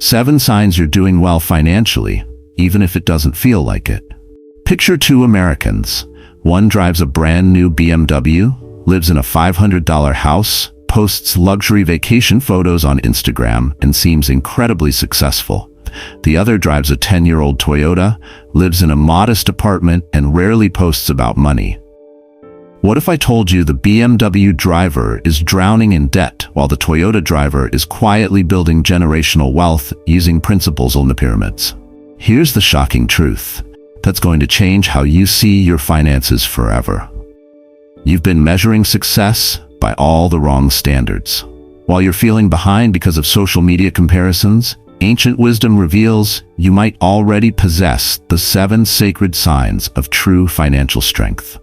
7 signs you're doing well financially, even if it doesn't feel like it. Picture 2 Americans. One drives a brand new BMW, lives in a $500 house, posts luxury vacation photos on Instagram, and seems incredibly successful. The other drives a 10-year-old Toyota, lives in a modest apartment, and rarely posts about money. What if I told you the BMW driver is drowning in debt while the Toyota driver is quietly building generational wealth using principles on the pyramids? Here's the shocking truth that's going to change how you see your finances forever. You've been measuring success by all the wrong standards. While you're feeling behind because of social media comparisons, ancient wisdom reveals you might already possess the 7 sacred signs of true financial strength.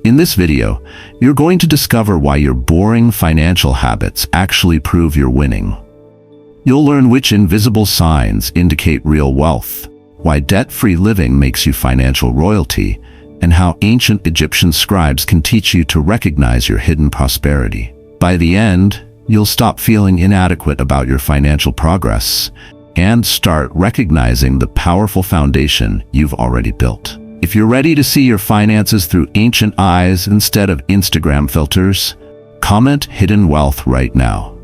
In this video, you're going to discover why your boring financial habits actually prove you're winning. You'll learn which invisible signs indicate real wealth, why debt-free living makes you financial royalty, and how ancient Egyptian scribes can teach you to recognize your hidden prosperity. By the end, you'll stop feeling inadequate about your financial progress and start recognizing the powerful foundation you've already built. If you're ready to see your finances through ancient eyes instead of Instagram filters, comment hidden wealth right now.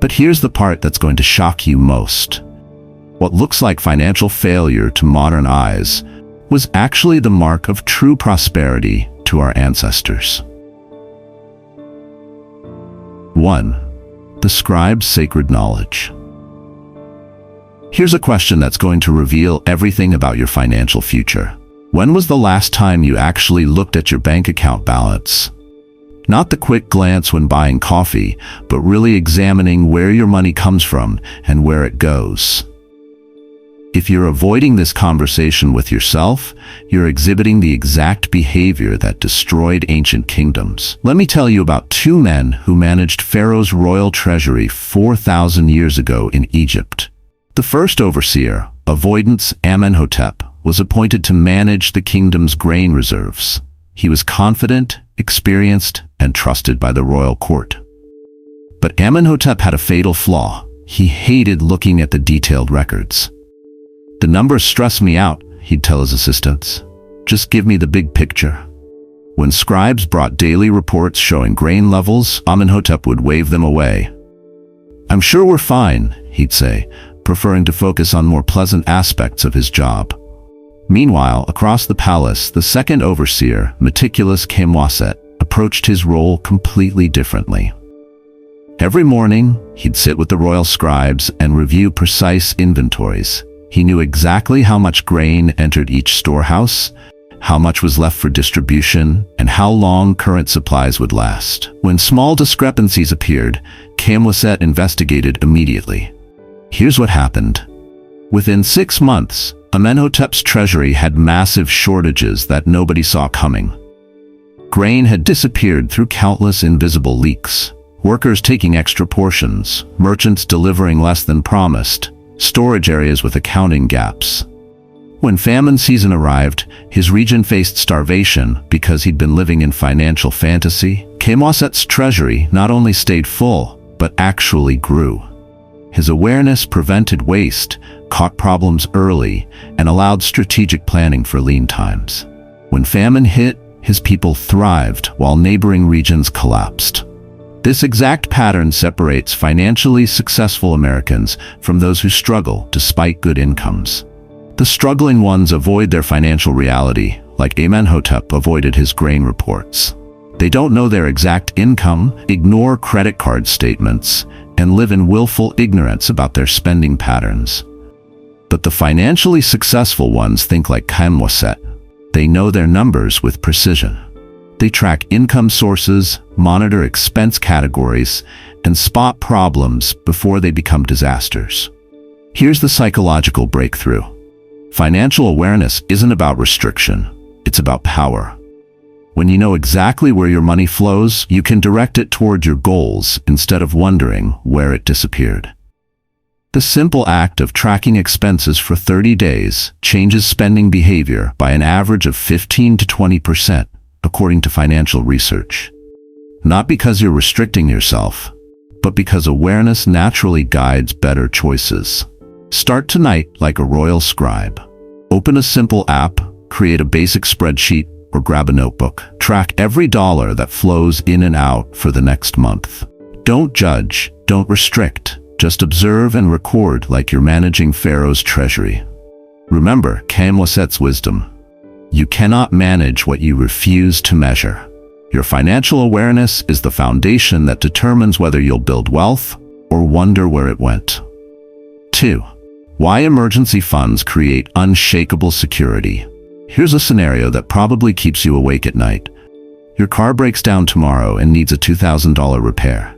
But here's the part that's going to shock you most. What looks like financial failure to modern eyes was actually the mark of true prosperity to our ancestors. 1. The Scribe's sacred knowledge. Here's a question that's going to reveal everything about your financial future. When was the last time you actually looked at your bank account balance? Not the quick glance when buying coffee, but really examining where your money comes from and where it goes. If you're avoiding this conversation with yourself, you're exhibiting the exact behavior that destroyed ancient kingdoms. Let me tell you about 2 men who managed Pharaoh's royal treasury 4,000 years ago in Egypt. The first overseer, Avoidance Amenhotep, was appointed to manage the kingdom's grain reserves. He was confident, experienced, and trusted by the royal court. But Amenhotep had a fatal flaw. He hated looking at the detailed records. "The numbers stress me out," he'd tell his assistants. "Just give me the big picture." When scribes brought daily reports showing grain levels, Amenhotep would wave them away. "I'm sure we're fine," he'd say, preferring to focus on more pleasant aspects of his job. Meanwhile, across the palace, the second overseer, meticulous Kamwaset, approached his role completely differently. Every morning, he'd sit with the royal scribes and review precise inventories. He knew exactly how much grain entered each storehouse, how much was left for distribution, and how long current supplies would last. When small discrepancies appeared, Kamwaset investigated immediately. Here's what happened. Within 6 months, Amenhotep's treasury had massive shortages that nobody saw coming. Grain had disappeared through countless invisible leaks. Workers taking extra portions, merchants delivering less than promised, storage areas with accounting gaps. When famine season arrived, his region faced starvation because he'd been living in financial fantasy. Kamwaset's treasury not only stayed full, but actually grew. His awareness prevented waste, caught problems early, and allowed strategic planning for lean times. When famine hit, his people thrived while neighboring regions collapsed. This exact pattern separates financially successful Americans from those who struggle despite good incomes. The struggling ones avoid their financial reality, like Amenhotep avoided his grain reports. They don't know their exact income, ignore credit card statements, and live in willful ignorance about their spending patterns. But the financially successful ones think like Kamwaset. They know their numbers with precision. They track income sources, monitor expense categories, and spot problems before they become disasters. Here's the psychological breakthrough. Financial awareness isn't about restriction, it's about power. When you know exactly where your money flows, you can direct it toward your goals instead of wondering where it disappeared. The simple act of tracking expenses for 30 days changes spending behavior by an average of 15 to 20%, according to financial research. Not because you're restricting yourself, but because awareness naturally guides better choices. Start tonight like a royal scribe. Open a simple app, create a basic spreadsheet, or grab a notebook. Track every dollar that flows in and out for the next month. Don't judge, don't restrict, just observe and record like you're managing Pharaoh's treasury. Remember Kamwaset's wisdom. You cannot manage what you refuse to measure. Your financial awareness is the foundation that determines whether you'll build wealth or wonder where it went. 2. Why emergency funds create unshakable security. Here's a scenario that probably keeps you awake at night. Your car breaks down tomorrow and needs a $2,000 repair.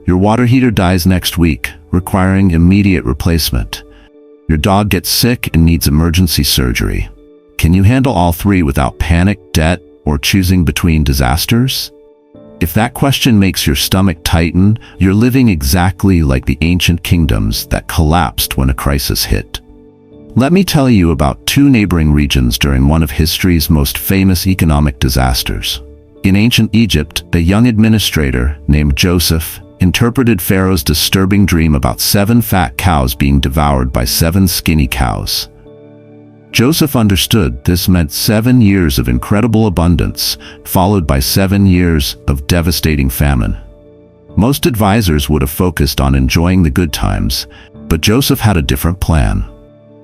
Your water heater dies next week, requiring immediate replacement. Your dog gets sick and needs emergency surgery. Can you handle all three without panic, debt, or choosing between disasters? If that question makes your stomach tighten, you're living exactly like the ancient kingdoms that collapsed when a crisis hit. Let me tell you about two neighboring regions during one of history's most famous economic disasters. In ancient Egypt, a young administrator named Joseph interpreted Pharaoh's disturbing dream about 7 fat cows being devoured by 7 skinny cows. Joseph understood this meant 7 years of incredible abundance, followed by 7 years of devastating famine. Most advisors would have focused on enjoying the good times, but Joseph had a different plan.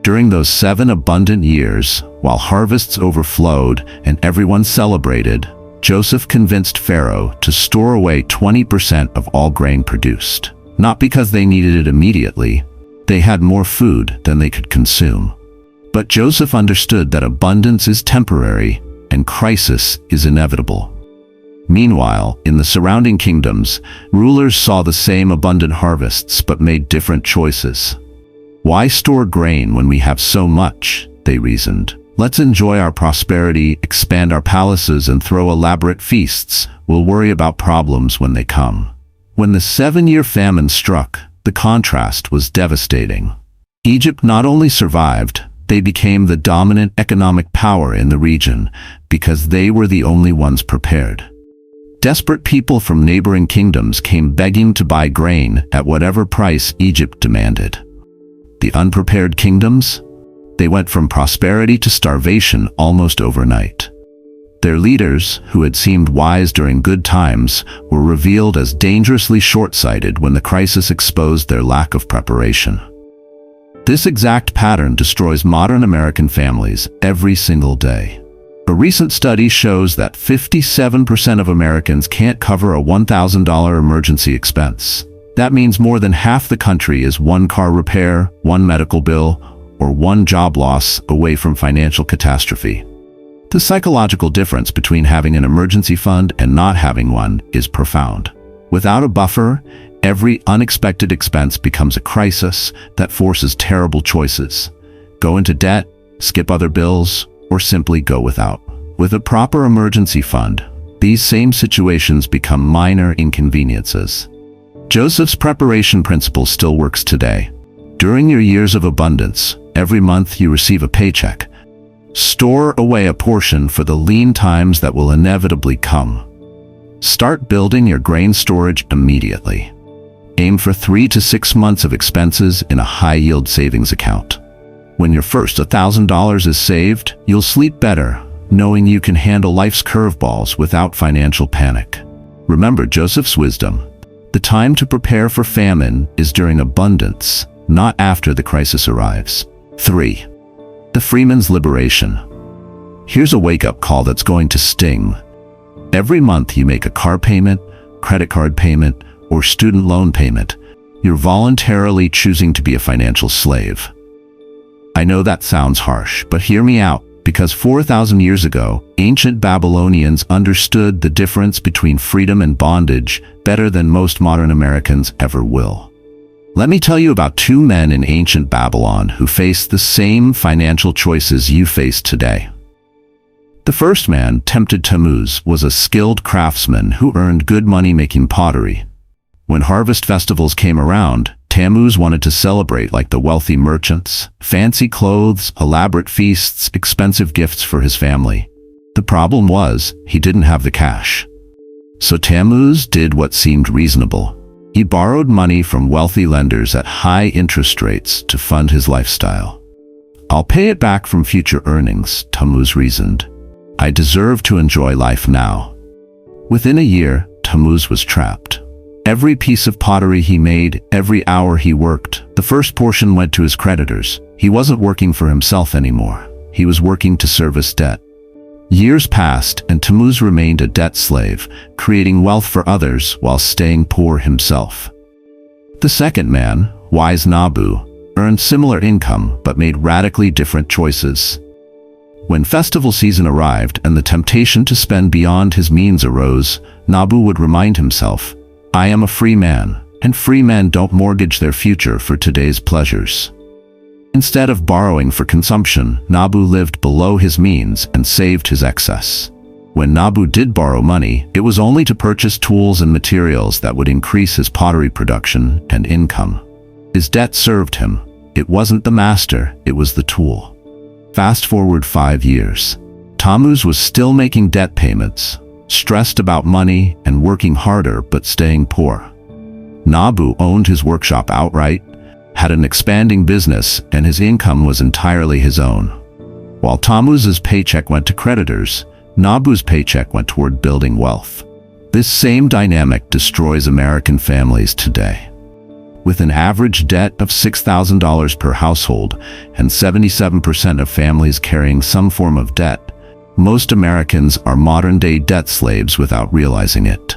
During those 7 abundant years, while harvests overflowed and everyone celebrated, Joseph convinced Pharaoh to store away 20% of all grain produced. Not because they needed it immediately, they had more food than they could consume. But Joseph understood that abundance is temporary and crisis is inevitable. Meanwhile, in the surrounding kingdoms, rulers saw the same abundant harvests but made different choices. Why store grain when we have so much? They reasoned. Let's enjoy our prosperity, expand our palaces, and throw elaborate feasts. We'll worry about problems when they come. When the 7-year famine struck, the contrast was devastating. Egypt not only survived, they became the dominant economic power in the region because they were the only ones prepared. Desperate people from neighboring kingdoms came begging to buy grain at whatever price Egypt demanded. The unprepared kingdoms? They went from prosperity to starvation almost overnight. Their leaders, who had seemed wise during good times, were revealed as dangerously short-sighted when the crisis exposed their lack of preparation. This exact pattern destroys modern American families every single day. A recent study shows that 57% of Americans can't cover a $1,000 emergency expense. That means more than half the country is one car repair, one medical bill, or one job loss away from financial catastrophe. The psychological difference between having an emergency fund and not having one is profound. Without a buffer, every unexpected expense becomes a crisis that forces terrible choices. Go into debt, skip other bills, or simply go without. With a proper emergency fund, these same situations become minor inconveniences. Joseph's preparation principle still works today. During your years of abundance, every month you receive a paycheck. Store away a portion for the lean times that will inevitably come. Start building your grain storage immediately. Aim for 3 to 6 months of expenses in a high-yield savings account. When your first $1,000 is saved, you'll sleep better, knowing you can handle life's curveballs without financial panic. Remember Joseph's wisdom. The time to prepare for famine is during abundance, not after the crisis arrives. 3. The Freeman's liberation. Here's a wake-up call that's going to sting. Every month you make a car payment, credit card payment, or student loan payment. You're voluntarily choosing to be a financial slave. I know that sounds harsh, but hear me out, because 4,000 years ago, ancient Babylonians understood the difference between freedom and bondage better than most modern Americans ever will. Let me tell you about 2 men in ancient Babylon who faced the same financial choices you face today. The first man, tempted Tammuz, was a skilled craftsman who earned good money making pottery. When harvest festivals came around, Tammuz wanted to celebrate like the wealthy merchants: fancy clothes, elaborate feasts, expensive gifts for his family. The problem was, he didn't have the cash. So Tammuz did what seemed reasonable. He borrowed money from wealthy lenders at high interest rates to fund his lifestyle. "I'll pay it back from future earnings," Tammuz reasoned. "I deserve to enjoy life now." Within a year, Tammuz was trapped. Every piece of pottery he made, every hour he worked, the first portion went to his creditors. He wasn't working for himself anymore. He was working to service debt. Years passed, and Tammuz remained a debt slave, creating wealth for others while staying poor himself. The second man, wise Nabu, earned similar income but made radically different choices. When festival season arrived and the temptation to spend beyond his means arose, Nabu would remind himself, "I am a free man, and free men don't mortgage their future for today's pleasures." Instead of borrowing for consumption, Nabu lived below his means and saved his excess. When Nabu did borrow money, it was only to purchase tools and materials that would increase his pottery production and income. His debt served him. It wasn't the master, it was the tool. Fast forward 5 years. Tammuz was still making debt payments, stressed about money and working harder but staying poor. Nabu owned his workshop outright, had an expanding business, and his income was entirely his own. While Tammuz's paycheck went to creditors, Nabu's paycheck went toward building wealth. This same dynamic destroys American families today. With an average debt of $6,000 per household and 77% of families carrying some form of debt, most Americans are modern-day debt slaves without realizing it.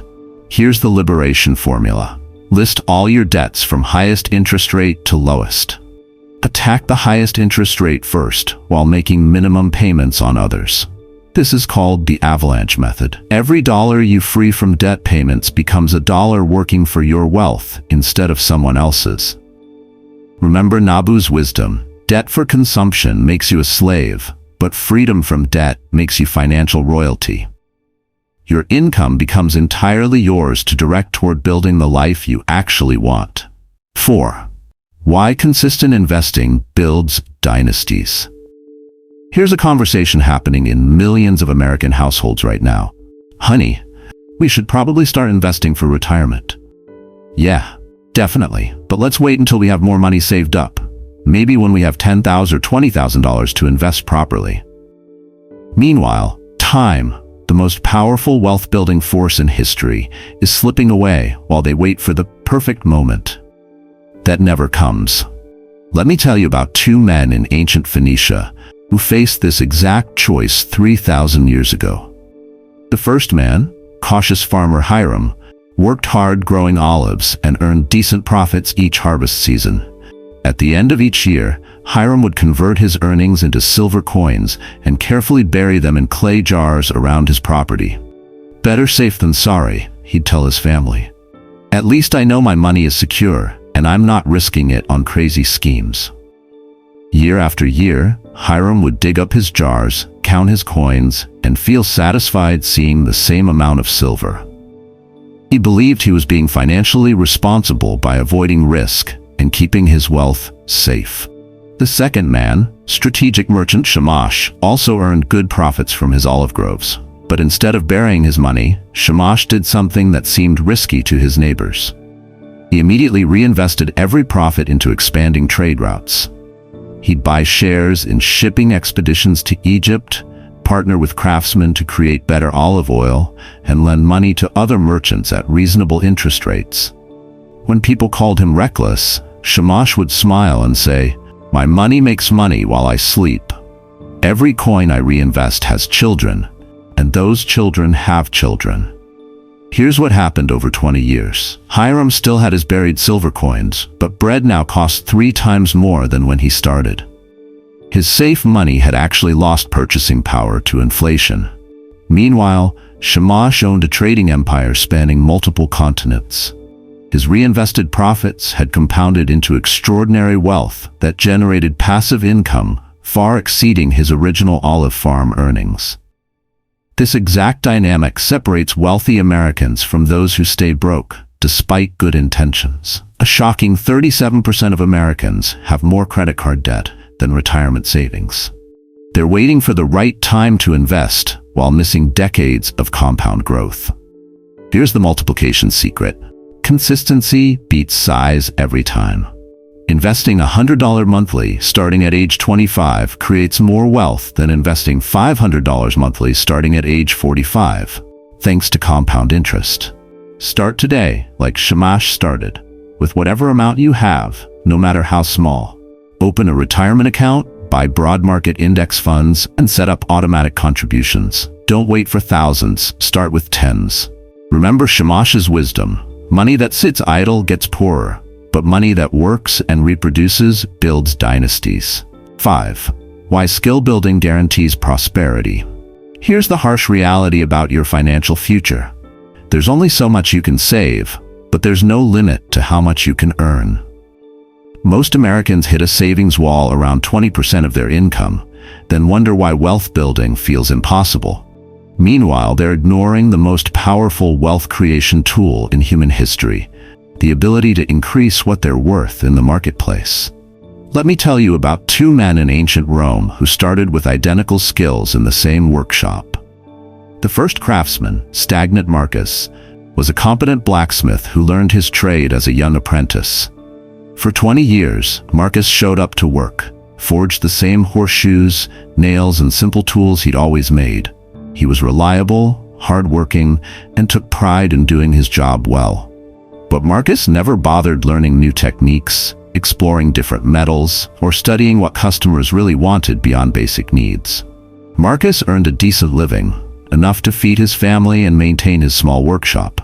Here's the liberation formula. List all your debts from highest interest rate to lowest. Attack the highest interest rate first while making minimum payments on others. This is called the avalanche method. Every dollar you free from debt payments becomes a dollar working for your wealth instead of someone else's. Remember Nabu's wisdom. Debt for consumption makes you a slave, but freedom from debt makes you financial royalty. Your income becomes entirely yours to direct toward building the life you actually want. 4. Why consistent investing builds dynasties. Here's a conversation happening in millions of American households right now. "Honey, we should probably start investing for retirement." "Yeah, definitely. But let's wait until we have more money saved up. Maybe when we have $10,000 or $20,000 to invest properly." Meanwhile, time, the most powerful wealth-building force in history, is slipping away while they wait for the perfect moment. That never comes. Let me tell you about 2 men in ancient Phoenicia who faced this exact choice 3,000 years ago. The first man, cautious farmer Hiram, worked hard growing olives and earned decent profits each harvest season. At the end of each year, Hiram would convert his earnings into silver coins and carefully bury them in clay jars around his property. "Better safe than sorry," he'd tell his family. "At least I know my money is secure, and I'm not risking it on crazy schemes." Year after year, Hiram would dig up his jars, count his coins, and feel satisfied seeing the same amount of silver. He believed he was being financially responsible by avoiding risk and keeping his wealth safe. The second man, strategic merchant Shamash, also earned good profits from his olive groves. But instead of burying his money, Shamash did something that seemed risky to his neighbors. He immediately reinvested every profit into expanding trade routes. He'd buy shares in shipping expeditions to Egypt, partner with craftsmen to create better olive oil, and lend money to other merchants at reasonable interest rates. When people called him reckless, Shamash would smile and say, "My money makes money while I sleep. Every coin I reinvest has children, and those children have children." Here's what happened over 20 years. Hiram still had his buried silver coins, but bread now cost 3 times more than when he started. His safe money had actually lost purchasing power to inflation. Meanwhile, Shamash owned a trading empire spanning multiple continents. His reinvested profits had compounded into extraordinary wealth that generated passive income far exceeding his original olive farm earnings. This exact dynamic separates wealthy Americans from those who stay broke, despite good intentions. A shocking 37% of Americans have more credit card debt than retirement savings. They're waiting for the right time to invest while missing decades of compound growth. Here's the multiplication secret. consistency beats size every time. Investing $100 monthly starting at age 25 creates more wealth than investing $500 monthly starting at age 45, thanks to compound interest. Start today, like Shamash started, with whatever amount you have, no matter how small. Open a retirement account, buy broad market index funds, and set up automatic contributions. Don't wait for thousands, start with tens. Remember Shamash's wisdom: money that sits idle gets poorer, but money that works and reproduces builds dynasties. 5. Why skill building guarantees prosperity. Here's the harsh reality about your financial future. There's only so much you can save, but there's no limit to how much you can earn. Most Americans hit a savings wall around 20% of their income, then wonder why wealth building feels impossible. Meanwhile, they're ignoring the most powerful wealth creation tool in human history: the ability to increase what they're worth in the marketplace. Let me tell you about two men in ancient Rome who started with identical skills in the same workshop. The first craftsman, stagnant Marcus, was a competent blacksmith who learned his trade as a young apprentice. For 20 years, Marcus showed up to work, forged the same horseshoes, nails, and simple tools he'd always made. He was reliable, hardworking, and took pride in doing his job well. But Marcus never bothered learning new techniques, exploring different metals, or studying what customers really wanted beyond basic needs. Marcus earned a decent living, enough to feed his family and maintain his small workshop.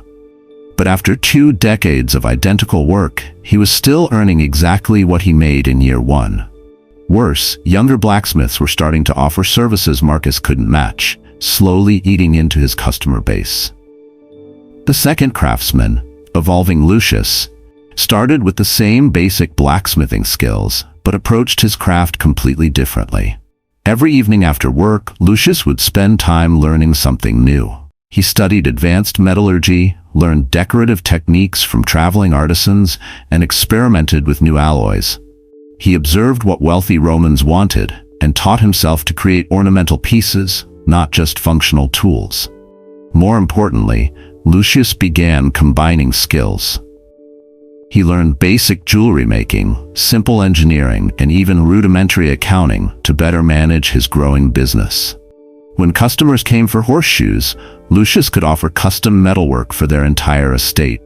But after 2 decades of identical work, he was still earning exactly what he made in year 1. Worse, younger blacksmiths were starting to offer services Marcus couldn't match, slowly eating into his customer base. The second craftsman, evolving Lucius, started with the same basic blacksmithing skills, but approached his craft completely differently. Every evening after work, Lucius would spend time learning something new. He studied advanced metallurgy, learned decorative techniques from traveling artisans, and experimented with new alloys. He observed what wealthy Romans wanted and taught himself to create ornamental pieces, not just functional tools. More importantly, Lucius began combining skills. He learned basic jewelry making, simple engineering, and even rudimentary accounting to better manage his growing business. When customers came for horseshoes, Lucius could offer custom metalwork for their entire estate.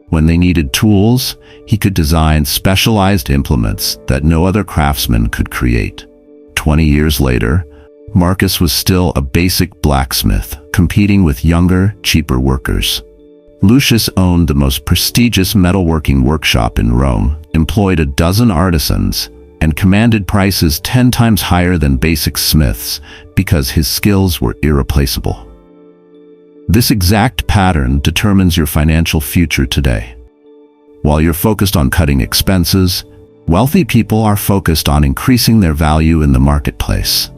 When they needed tools, he could design specialized implements that no other craftsman could create. 20 years later, Marcus was still a basic blacksmith, competing with younger, cheaper workers. Lucius owned the most prestigious metalworking workshop in Rome, employed a dozen artisans, and commanded prices 10 times higher than basic smiths because his skills were irreplaceable. This exact pattern determines your financial future today. While you're focused on cutting expenses, wealthy people are focused on increasing their value in the marketplace.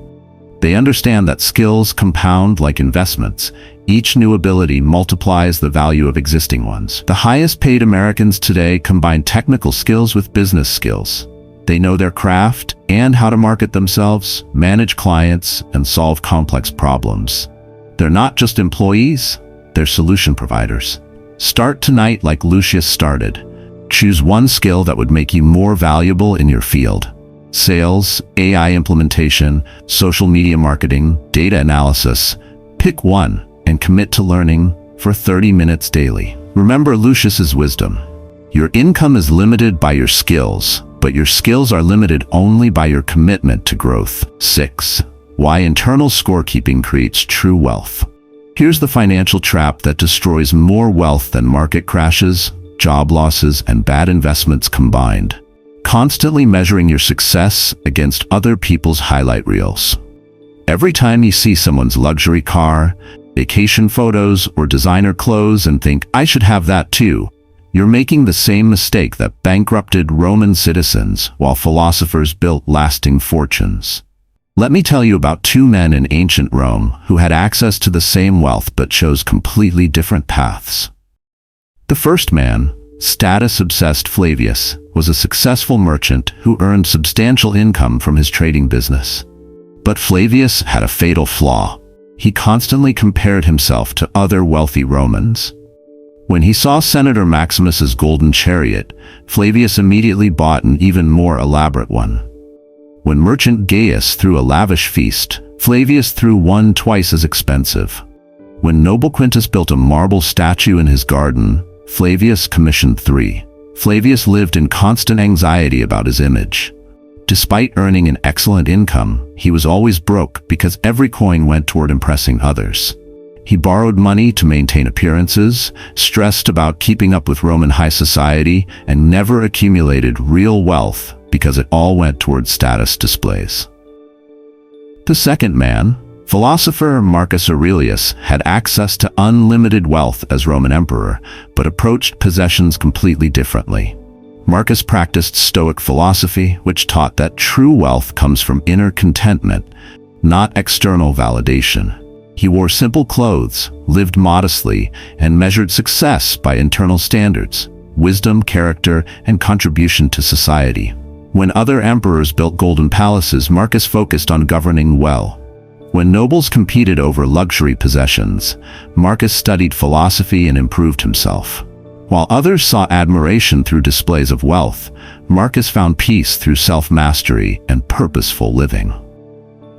They understand that skills compound like investments. Each new ability multiplies the value of existing ones. The highest paid Americans today combine technical skills with business skills. They know their craft and how to market themselves, manage clients, and solve complex problems. They're not just employees, they're solution providers. Start tonight like Lucius started. Choose one skill that would make you more valuable in your field. Sales, AI implementation, social media marketing, data analysis. Pick one and commit to learning for 30 minutes daily. Remember Lucius's wisdom. Your income is limited by your skills, but your skills are limited only by your commitment to growth. 6. Why internal scorekeeping creates true wealth. Here's the financial trap that destroys more wealth than market crashes, job losses, and bad investments combined. Constantly measuring your success against other people's highlight reels. Every time you see someone's luxury car, vacation photos, or designer clothes and think, I should have that too, you're making the same mistake that bankrupted Roman citizens while philosophers built lasting fortunes. Let me tell you about two men in ancient Rome who had access to the same wealth but chose completely different paths. The first man, status-obsessed Flavius, was a successful merchant who earned substantial income from his trading business. But Flavius had a fatal flaw. He constantly compared himself to other wealthy Romans. When he saw Senator Maximus's golden chariot, Flavius immediately bought an even more elaborate one. When merchant Gaius threw a lavish feast, Flavius threw one twice as expensive. When noble Quintus built a marble statue in his garden, Flavius commissioned 3. Flavius lived in constant anxiety about his image. Despite earning an excellent income, he was always broke because every coin went toward impressing others. He borrowed money to maintain appearances, stressed about keeping up with Roman high society, and never accumulated real wealth because it all went toward status displays. The second man, philosopher Marcus Aurelius, had access to unlimited wealth as Roman emperor, but approached possessions completely differently. Marcus practiced Stoic philosophy, which taught that true wealth comes from inner contentment, not external validation. He wore simple clothes, lived modestly, and measured success by internal standards, wisdom, character, and contribution to society. When other emperors built golden palaces, Marcus focused on governing well. When nobles competed over luxury possessions, Marcus studied philosophy and improved himself. While others saw admiration through displays of wealth, Marcus found peace through self-mastery and purposeful living.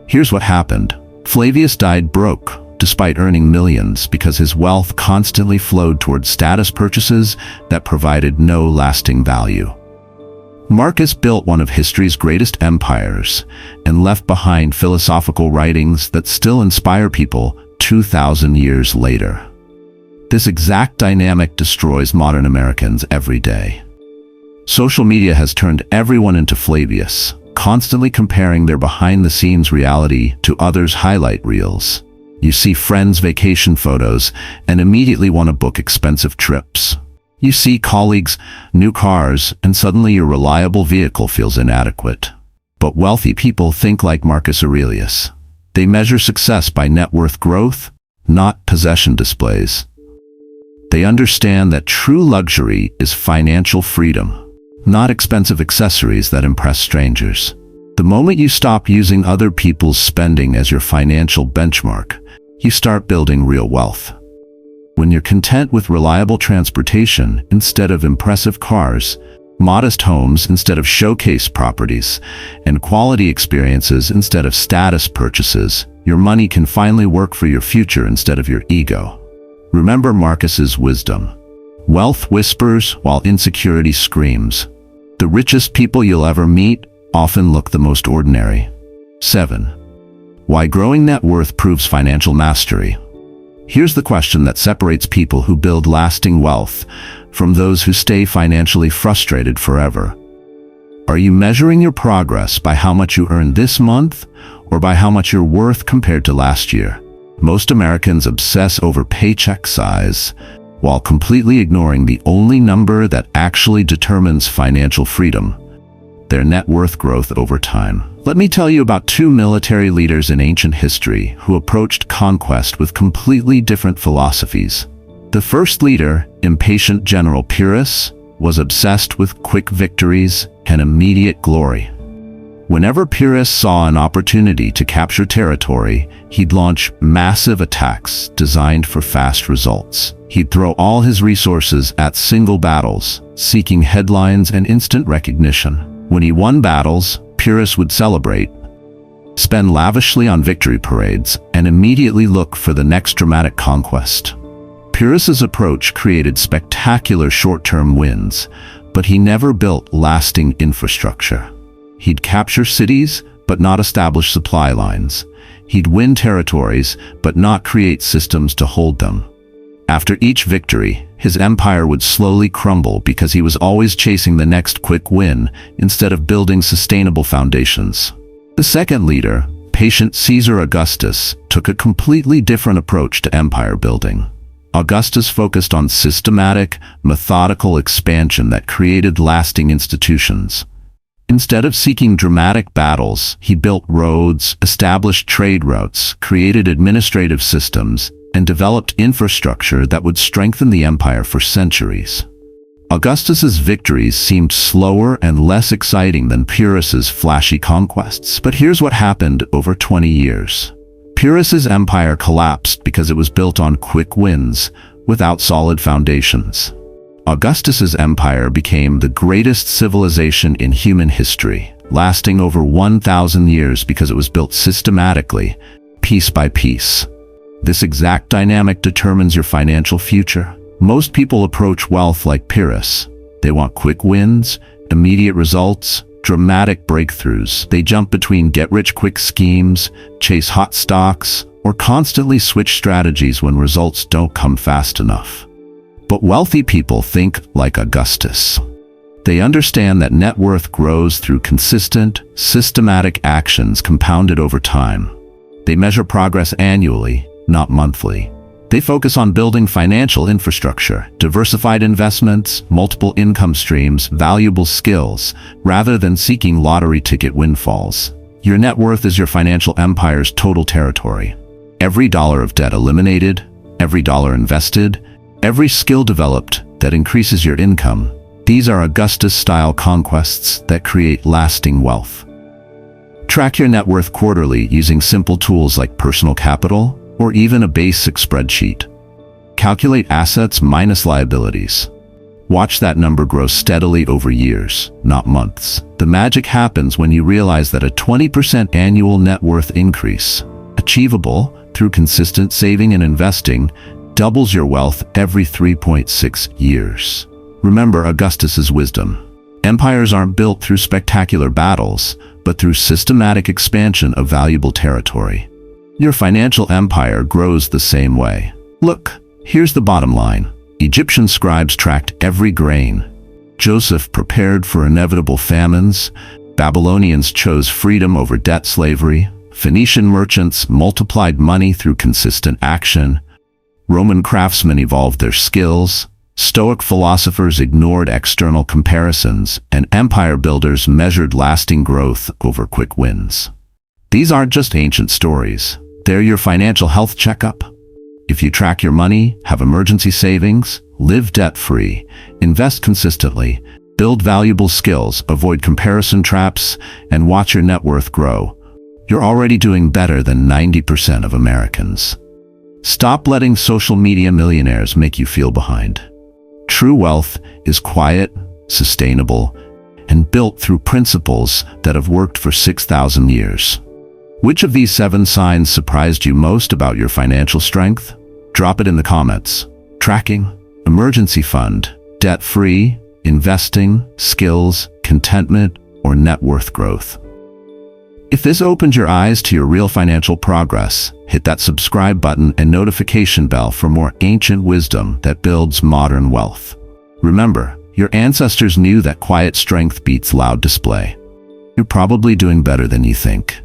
Here's what happened. Flavius died broke, despite earning millions, because his wealth constantly flowed toward status purchases that provided no lasting value. Marcus built one of history's greatest empires and left behind philosophical writings that still inspire people 2,000 years later. This exact dynamic destroys modern Americans every day. Social media has turned everyone into Flavius, constantly comparing their behind-the-scenes reality to others' highlight reels. You see friends' vacation photos and immediately want to book expensive trips. You see colleagues' new cars and suddenly your reliable vehicle feels inadequate. But wealthy people think like Marcus Aurelius. They measure success by net worth growth, not possession displays. They understand that true luxury is financial freedom, not expensive accessories that impress strangers. The moment you stop using other people's spending as your financial benchmark, you start building real wealth. When you're content with reliable transportation instead of impressive cars, modest homes instead of showcase properties, and quality experiences instead of status purchases, your money can finally work for your future instead of your ego. Remember Marcus's wisdom. Wealth whispers while insecurity screams. The richest people you'll ever meet often look the most ordinary. 7. Why growing net worth proves financial mastery. Here's the question that separates people who build lasting wealth from those who stay financially frustrated forever. Are you measuring your progress by how much you earned this month or by how much you're worth compared to last year? Most Americans obsess over paycheck size while completely ignoring the only number that actually determines financial freedom: their net worth growth over time. Let me tell you about 2 military leaders in ancient history who approached conquest with completely different philosophies. The first leader, impatient General Pyrrhus, was obsessed with quick victories and immediate glory. Whenever Pyrrhus saw an opportunity to capture territory, he'd launch massive attacks designed for fast results. He'd throw all his resources at single battles, seeking headlines and instant recognition. When he won battles, Pyrrhus would celebrate, spend lavishly on victory parades, and immediately look for the next dramatic conquest. Pyrrhus's approach created spectacular short-term wins, but he never built lasting infrastructure. He'd capture cities, but not establish supply lines. He'd win territories, but not create systems to hold them. After each victory, his empire would slowly crumble because he was always chasing the next quick win instead of building sustainable foundations. The second leader, patient Caesar Augustus, took a completely different approach to empire building. Augustus focused on systematic, methodical expansion that created lasting institutions. Instead of seeking dramatic battles, he built roads, established trade routes, created administrative systems, and developed infrastructure that would strengthen the empire for centuries. Augustus's victories seemed slower and less exciting than Pyrrhus's flashy conquests. But here's what happened over 20 years. Pyrrhus's empire collapsed because it was built on quick wins, without solid foundations. Augustus's empire became the greatest civilization in human history, lasting over 1,000 years because it was built systematically, piece by piece. This exact dynamic determines your financial future. Most people approach wealth like Pyrrhus. They want quick wins, immediate results, dramatic breakthroughs. They jump between get-rich-quick schemes, chase hot stocks, or constantly switch strategies when results don't come fast enough. But wealthy people think like Augustus. They understand that net worth grows through consistent, systematic actions compounded over time. They measure progress annually, not monthly. They focus on building financial infrastructure, diversified investments, multiple income streams, valuable skills, rather than seeking lottery ticket windfalls. Your net worth is your financial empire's total territory. Every dollar of debt eliminated, every dollar invested, every skill developed that increases your income, these are Augustus-style conquests that create lasting wealth. Track your net worth quarterly using simple tools like personal capital or even a basic spreadsheet. Calculate assets minus liabilities. Watch that number grow steadily over years, not months. The magic happens when you realize that a 20% annual net worth increase, achievable through consistent saving and investing, doubles your wealth every 3.6 years. Remember Augustus's wisdom. Empires aren't built through spectacular battles, but through systematic expansion of valuable territory. Your financial empire grows the same way. Look, here's the bottom line. Egyptian scribes tracked every grain. Joseph prepared for inevitable famines. Babylonians chose freedom over debt slavery. Phoenician merchants multiplied money through consistent action. Roman craftsmen evolved their skills. Stoic philosophers ignored external comparisons, and empire builders measured lasting growth over quick wins. These aren't just ancient stories. They're your financial health checkup. If you track your money, have emergency savings, live debt-free, invest consistently, build valuable skills, avoid comparison traps, and watch your net worth grow, you're already doing better than 90% of Americans. Stop letting social media millionaires make you feel behind. True wealth is quiet, sustainable, and built through principles that have worked for 6,000 years. Which of these 7 signs surprised you most about your financial strength? Drop it in the comments. Tracking, emergency fund, debt-free, investing, skills, contentment, or net worth growth. If this opened your eyes to your real financial progress, hit that subscribe button and notification bell for more ancient wisdom that builds modern wealth. Remember, your ancestors knew that quiet strength beats loud display. You're probably doing better than you think.